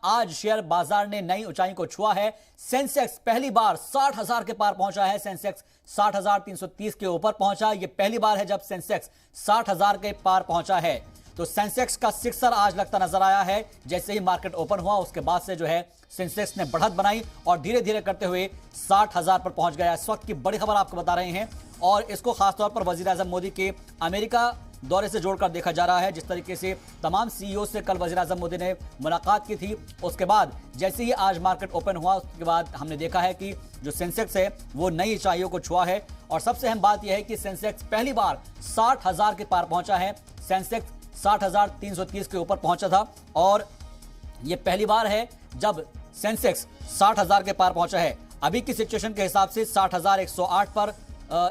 आज शेयर बाजार ने नई ऊंचाई को छुआ है। सेंसेक्स पहली बार 60,000 के पार पहुंचा है। सेंसेक्स 60,330 के ऊपर पहुंचा। यह पहली बार है जब सेंसेक्स 60,000 के पार पहुंचा है। तो सेंसेक्स का सिक्सर आज लगता नजर आया है। जैसे ही मार्केट ओपन हुआ उसके बाद से जो है सेंसेक्स ने बढ़त बनाई और धीरे धीरे करते हुए 60,000 पर पहुंच गया। इस वक्त की बड़ी खबर आपको बता रहे हैं और इसको खासतौर पर वजीर आजम मोदी के अमेरिका दौरे से जोड़कर देखा जा रहा है। जिस तरीके से तमाम सीईओ से कल वजीर आजम मोदी ने मुलाकात की थी, उसके बाद जैसे ही आज मार्केट ओपन हुआ उसके बाद हमने देखा है कि जो सेंसेक्स है वो नई ऊंचाइयों को छुआ है। और सबसे अहम बात यह है कि सेंसेक्स पहली बार 60,000 के पार पहुंचा है। सेंसेक्स 60,330 के ऊपर पहुंचा था और यह पहली बार है जब सेंसेक्स 60,000 के पार पहुंचा है। अभी की सिचुएशन के हिसाब से 60,108 पर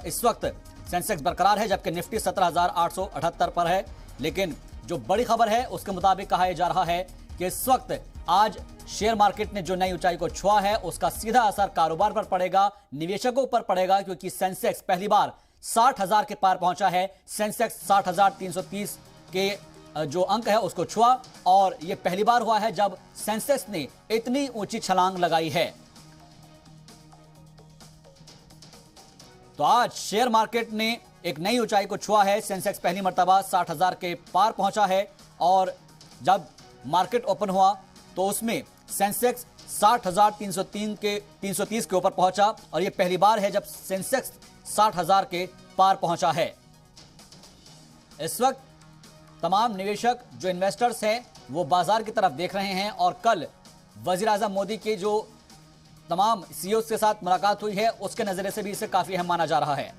इस वक्त सेंसेक्स बरकरार है, जबकि निफ्टी 17,878 पर है। लेकिन जो बड़ी खबर है उसके मुताबिक कहा जा रहा है कि इस वक्त आज शेयर मार्केट ने जो नई ऊंचाई को छुआ है उसका सीधा असर कारोबार पर पड़ेगा, निवेशकों पर पड़ेगा, क्योंकि सेंसेक्स पहली बार 60,000 के पार पहुंचा है। सेंसेक्स 60,330 के जो अंक है उसको छुआ और यह पहली बार हुआ है जब सेंसेक्स ने इतनी ऊंची छलांग लगाई है। तो आज शेयर मार्केट ने एक नई ऊंचाई को छुआ है। सेंसेक्स पहली मर्तबा 60,000 के पार पहुंचा है और जब मार्केट ओपन हुआ तो उसमें सेंसेक्स 60,330 के ऊपर पहुंचा और यह पहली बार है जब सेंसेक्स 60,000 के पार पहुंचा है। इस वक्त तमाम निवेशक जो इन्वेस्टर्स हैं वो बाजार की तरफ देख रहे हैं और कल वजीर आजम मोदी के जो तमाम सीईओ के साथ मुलाकात हुई है उसके नजरिए से भी इसे काफी अहम माना जा रहा है।